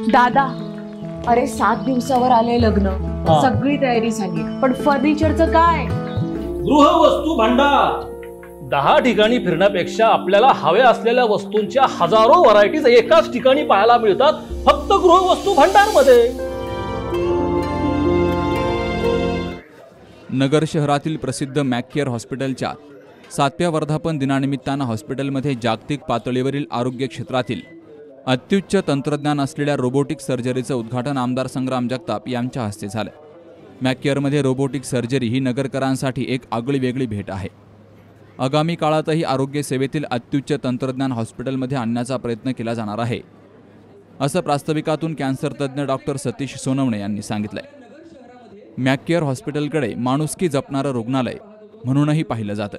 दादा, अरे 7 दिवसावर आले लग्न, सगळी तयारी झाली, पण फर्निचरचं काय? गृहवस्तू भांडार 10 ठिकाणी फिरण्यापेक्षा आपल्याला हव्या असलेल्या वस्तूंच्या हजारो व्हरायटीज एकाच ठिकाणी पाहायला मिळतात, फक्त गृहवस्तू भांडार मध्ये। नगर शहरातील प्रसिद्ध मॅककेअर हॉस्पिटलच्या 7व्या वर्धापन दिनानिमित्तानं हॉस्पिटलमध्ये जागतिक पातळीवरील आरोग्य क्षेत्रातील अत्युच्च तंत्रज्ञान असलेल्या रोबोटिक सर्जरीचं उद्घाटन आमदार संग्राम जगताप यांच्या हस्ते झालं। मॅककेअरमध्ये रोबोटिक सर्जरी ही नगरकरांसाठी एक आगळीवेगळी भेट आहे। आगामी काळातही आरोग्य सेवेतील अत्युच्च तंत्रज्ञान हॉस्पिटलमध्ये आणण्याचा प्रयत्न केला जाणार आहे, असं प्रास्ताविकातून कॅन्सर तज्ज्ञ डॉक्टर सतीश सोनवणे यांनी सांगितलंय। मॅककेअर हॉस्पिटलकडे माणुसकी जपणारं रुग्णालय म्हणूनही पाहिलं जातं।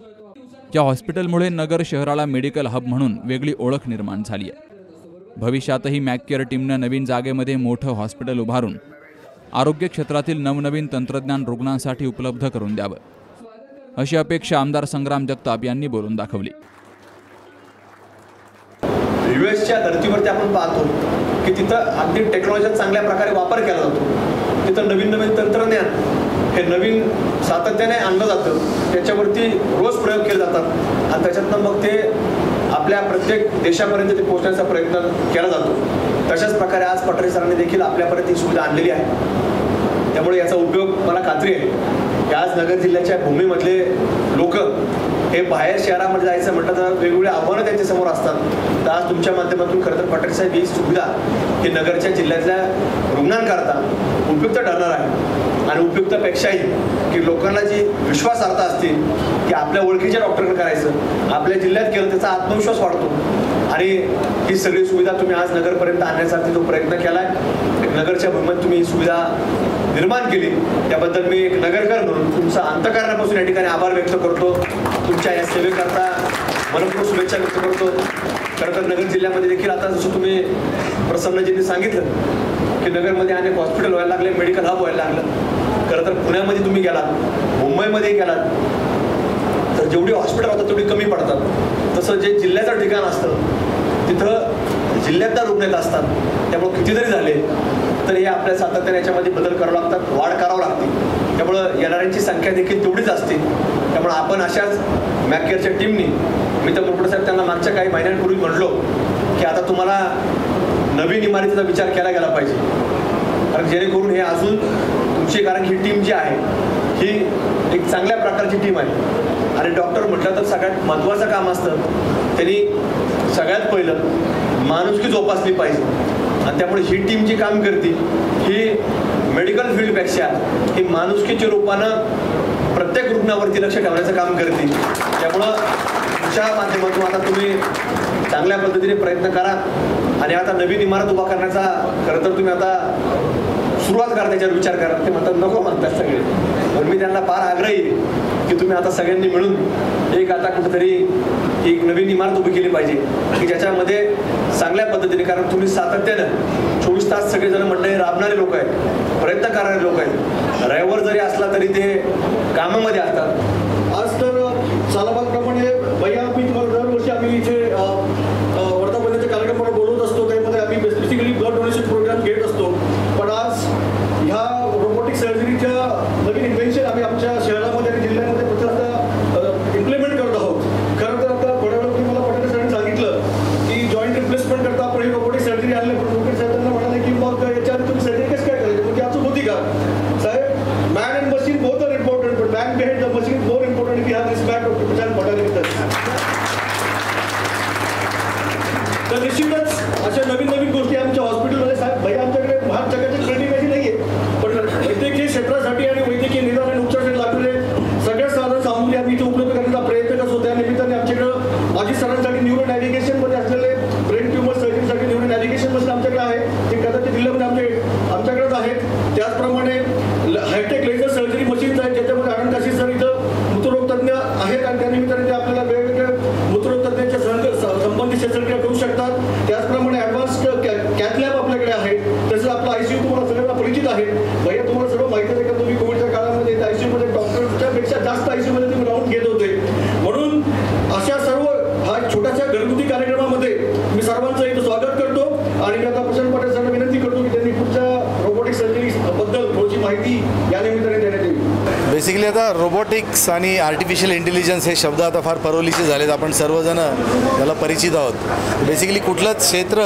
या हॉस्पिटलमुळे नगर शहराला मेडिकल हब म्हणून वेगळी ओळख निर्माण झाली आहे। भविष्यातही मॅककेअर टीमनं नवीन जागेमध्ये मोठं हॉस्पिटल उभारून आरोग्य क्षेत्रातील नवनवीन तंत्रज्ञान रुग्णांसाठी उपलब्ध करून द्यावं, अशी अपेक्षा आमदार संग्राम जगताप यांनी बोलून दाखवली। यूएसच्या धर्तीवरती आपण पाहतो की तिथं अगदी टेक्नॉलॉजीचा चांगल्या प्रकारे वापर केला जातो। तिथं नवीन नवीन तंत्रज्ञान हे नवीन सातत्याने आणलं जातं, त्याच्यावरती रोज प्रयोग केले जातात आणि त्याच्यातनं मग ते आपल्या प्रत्येक देशापर्यंत ते पोहोचण्याचा प्रयत्न केला जातो। तशाच प्रकारे आज पटोले सरांनी देखील आपल्यापर्यंत ही सुविधा आणलेली आहे। त्यामुळे याचा उपयोग मला खात्री आहे की आज नगर जिल्ह्याच्या भूमीमधले लोक हे बाहेर शहरामध्ये जायचं म्हटलं तर वेगवेगळे आव्हानं त्यांच्यासमोर असतात। तर आज तुमच्या माध्यमातून खरं तर पटोले साहेब ही सुविधा ही नगरच्या जिल्ह्यातल्या रुग्णांकरता उपयुक्त ठरणार आहे। आणि उपयुक्तपेक्षाही की लोकांना जी विश्वासार्हता असते की आपल्या ओळखीच्या डॉक्टरकडे करायचं, आपल्या जिल्ह्यात केलं त्याचा आत्मविश्वास वाढतो। आणि ही सगळी सुविधा तुम्ही आज नगरपर्यंत आणण्यासाठी जो प्रयत्न केलाय, नगरच्या भूमीत तुम्ही ही सुविधा निर्माण केली, त्याबद्दल मी एक नगरकर म्हणून तुमचा अंतःकरणापासून या ठिकाणी आभार व्यक्त करतो। तुमच्या या सेवेकरता मनपूर्वक शुभेच्छा व्यक्त करतो। खरं तर नगर जिल्ह्यामध्ये देखील आता जसं तुम्ही प्रसन्नजींनी सांगितलं की नगरमध्ये अनेक हॉस्पिटल व्हायला लागले, मेडिकल हब व्हायला लागलं। खरं तर पुण्यामध्ये तुम्ही गेलात, मुंबईमध्ये गेलात तर जेवढी हॉस्पिटल होतात तेवढी कमी पडतात। तसं जे जिल्ह्याचं ठिकाण असतं तिथं जिल्ह्यातल्या रुग्ण येत असतात, त्यामुळे किती जरी झाले तर हे आपल्या सातत्याने याच्यामध्ये बदल करावे लागतात, वाढ करावं लागते। त्यामुळं येणाऱ्यांची संख्या देखील तेवढीच असते। त्यामुळे आपण अशाच मॅककेअरच्या टीमनी, मी तर मुरगुडे साहेब त्यांना मागच्या काही महिन्यांपूर्वी म्हणलो की आता तुम्हाला नवीन इमारतीचा विचार केला गेला पाहिजे, कारण जेणेकरून हे अजून तुमची, कारण ही टीम जी आहे ही एक चांगल्या प्रकारची टीम आहे। आणि डॉक्टर म्हटलं तर सगळ्यात महत्त्वाचं काम असतं, त्यांनी सगळ्यात पहिलं माणुसकी जोपासली पाहिजे। आणि त्यामुळे ही टीम जी काम करते ही मेडिकल फील्डपेक्षा ही माणुसकीच्या रूपानं प्रत्येक रुग्णावरती लक्ष ठेवण्याचं काम करते। त्यामुळं तुमच्या माध्यमातून आता तुम्ही चांगल्या पद्धतीने प्रयत्न करा आणि आता नवीन इमारत उभा करण्याचा खरं तर तुम्ही आता सुरुवात करा, त्याच्यावर विचार करा। ते म्हणतात नको म्हणतात सगळे, पण मी त्यांना फार आग्रही की तुम्ही आता सगळ्यांनी मिळून एक आता कुठेतरी एक नवीन इमारत उभी केली पाहिजे की ज्याच्यामध्ये चांगल्या पद्धतीने, कारण तुम्ही सातत्यानं 24 तास सगळेजण मंडळी राबणारे लोक आहेत, प्रयत्न करणारे लोक आहेत, रविवार जरी असला तरी ते कामामध्ये असतात। आज तर सालाबादप्रमाणे भैया मी तुम्हाला दरवर्षी आम्ही इथे वर्धापनाचे कार्यक्रम बोलवत असतो, त्यामध्ये आम्ही बेसिकली ब्लड डोनेशन प्रोग्राम घेत असतो। पण आज ह्या रोबोटिक सर्जरीच्या नवीन इन्व्हेन्शन आम्ही आमच्या शहरामध्ये आणि जिल्ह्यामध्ये प्रचंड इम्प्लिमेंट करत आहोत। खरं तर आता थोड्या वेळ मला पटोले सरांनी सांगितलं की जॉईंट रिप्लेसमेंट करता आपण ही रोबोटिक सर्जरी आणली, पण रोबोटिक सर्जनला म्हणाले की मग याच्याआधी तुम्ही सर्जरी कसं काय करायची, म्हणजे अचूक होती का? साहेब, man and machine both are important, but man behind the machine more important की ह्या रिस्पेक्ट ऑफ प्रशांत पटोले। तर निश्चितच अशा नवीन नवीन गोष्टी आमच्या हॉस्पिटलमध्ये साहेब भैया आमच्याकडे महान जगाची ट्रेनिंग अशी नाही आहे, पण वैद्यकीय क्षेत्रासाठी आणि वैद्यकीय निदान आणि उपचारासाठी लागणारे सगळ्या साधन सामुग्री आम्ही इथे उपलब्ध करण्याचा प्रयत्न करतो। त्या निमित्ताने आमच्याकडं माजी सरांसाठी न्यूरो नॅव्हिगेशनमध्ये असलेले ब्रेन ट्युमर सर्जरीसाठी न्यूरो नॅव्हिगेशन मशीन आमच्याकडे आहे, ते कदाचित जिल्ह्यामध्ये आमच्याकडेच आहेत। त्याचप्रमाणे हायटेक लेझर सर्जरी मशीन्स आहेत, ज्याच्यामध्ये आनंदाशी सर इथं मूत्ररोग तज्ज्ञ आहेत आणि त्या निमित्ताने ते आपल्याला वेगवेगळ्या मूत्ररोग तज्ज्ञांच्या संबंधित शस्त्रक्रिया करू शकतात। त्याचप्रमाणे ॲडव्हान्स्ड कॅथ लॅब आपल्याकडे आहे, तसंच आपला ICU तुम्हाला सगळ्यांना परिचित आहे। भैया तुम्हाला सर्व माहिती आहे का तुम्ही कोविडच्या काळामध्ये ICU मध्ये डॉक्टरच्या पेक्षा जास्त ICU मध्ये तुम्ही राऊंड घेत होते, म्हणून अशा सर्व हा छोट्याशा घरगुती कार्यक्रमामध्ये मी सर्वांचं इथं स्वागत करतो। आणि मी आता प्रशांत पटेल सरांना विनंती करतो माहिती या निमित्ताने देण्यात येईल. बेसिकली आता रोबोटिक्स आणि आर्टिफिशियल इंटेलिजन्स हे शब्द आता फार परवलीचे झालेत. आपण सर्वजण त्याला परिचित आहोत. बेसिकली कुठलंच क्षेत्र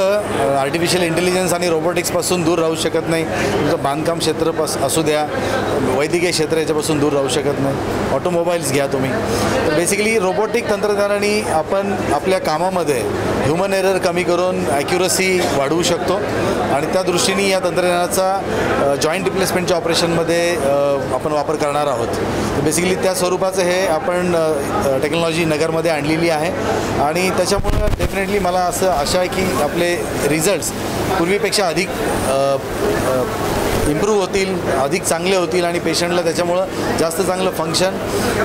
आर्टिफिशियल इंटेलिजन्स आणि रोबोटिक्सपासून दूर राहू शकत नाही. तुमचं बांधकाम क्षेत्र असू द्या, वैद्यकीय क्षेत्र याच्यापासून दूर राहू शकत नाही. ऑटोमोबाईल्स घ्या तुम्ही. तर बेसिकली रोबोटिक तंत्रज्ञानाने आपण आपल्या कामामध्ये ह्युमन एरर कमी करून ॲक्युरसी वाढवू शकतो आणि त्या दृष्टीने या तंत्रज्ञानाचा जॉईंट रिप्लेसमेंटच्या ऑपरेशनमध्ये आपण वापर करणार आहोत. बेसिकली त्या स्वरूपाचं हे आपण टेक्नॉलॉजी नगरमध्ये आणलेली आहे आणि त्याच्यामुळं डेफिनेटली मला असं आशा आहे की आपले रिझल्ट्स पूर्वीपेक्षा अधिक इम्प्रूव्ह होतील, अधिक चांगले होतील आणि पेशंटला त्याच्यामुळं जास्त चांगलं फंक्शन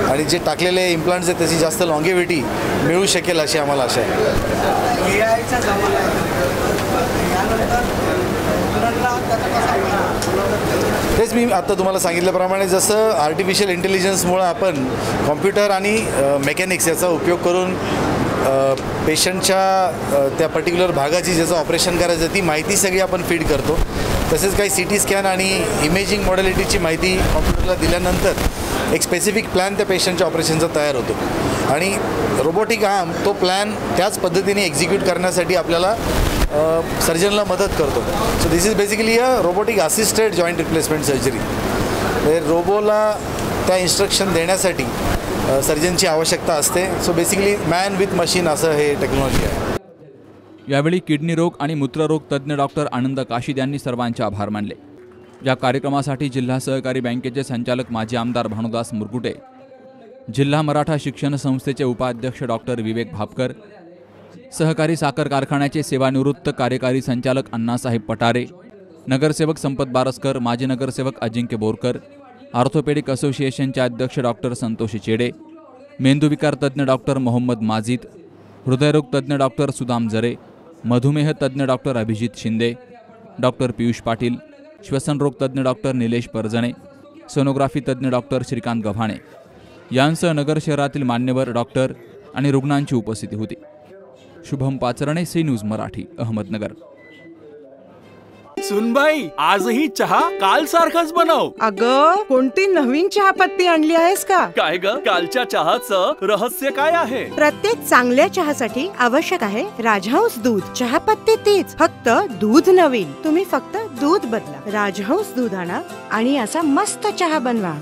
आणि जे टाकलेले इम्प्लांट्स आहेत त्याची जास्त लॉंगेव्हिटी मिळू शकेल अशी आम्हाला आशा आहे. तेच मी आता तुम्हाला सांगितल्याप्रमाणे जसं आर्टिफिशियल इंटेलिजन्समुळं आपण कॉम्प्युटर आणि मेकॅनिक्स याचा उपयोग करून पेशंटच्या त्या पर्टिक्युलर भागाची ज्याचं ऑपरेशन करायचं ती माहिती सगळी आपण फीड करतो. तसेच काही CT स्कॅन आणि इमेजिंग मॉडेलिटीची माहिती कॉम्प्युटरला दिल्यानंतर एक स्पेसिफिक प्लॅन त्या पेशंटच्या ऑपरेशनचा तयार होतो आणि रोबोटिक आर्म तो प्लॅन त्याच पद्धतीने एक्झिक्यूट करण्यासाठी आपल्याला सर्जनला मदत करतो. So this is basically a robotic assisted joint replacement surgery. रोबोला त्या इन्स्ट्रक्शन देण्यासाठी सर्जनची आवश्यकता असते. So basically man with machine असं हे टेक्नॉलॉजी आहे. यावेळी किडनी रोग आणि मूत्ररोग तज्ज्ञ डॉक्टर आनंद काशीद यांनी सर्वांचे आभार मानले. या कार्यक्रमासाठी जिल्हा सहकारी बँकेचे संचालक माजी आमदार भानुदास मुरगुटे, जिल्हा मराठा शिक्षण संस्थेचे उपाध्यक्ष डॉक्टर विवेक भापकर, सहकारी साखर कारखान्याचे सेवानिवृत्त कार्यकारी संचालक अण्णासाहेब पटारे, नगरसेवक संपत बारसकर, माजी नगरसेवक अजिंक्य बोरकर, ऑर्थोपेडिक असोसिएशनचे अध्यक्ष डॉक्टर संतोष चेडे, मेंदूविकार तज्ज्ञ डॉक्टर मोहम्मद माजिद, हृदयरोग तज्ज्ञ डॉक्टर सुदाम जरे, मधुमेह तज्ज्ञ डॉक्टर अभिजित शिंदे, डॉक्टर पियुष पाटील, श्वसनरोग तज्ज्ञ डॉक्टर निलेश परजणे, सोनोग्राफी तज्ज्ञ डॉक्टर श्रीकांत गव्हाणे यांसह नगर शहरातील मान्यवर डॉक्टर आणि रुग्णांची उपस्थिती होती. Shubham Pacharne, C news Marathi, Ahmednagar. सुनबाई, आजही चहा काल सारखाच बनव. अगं, कोणती नवीन चहापत्ती आणली आहेस का? काय ग, कालच्या चहाचं रहस्य काय आहे? प्रत्येक चांगल्या चहासाठी आवश्यक आहे राजहंस दूध. चहापत्ती तीच, फक्त दूध नवीन. तुम्ही फक्त दूध बदला. राजहंस दूध आणा आणि असा मस्त चहा बनवा.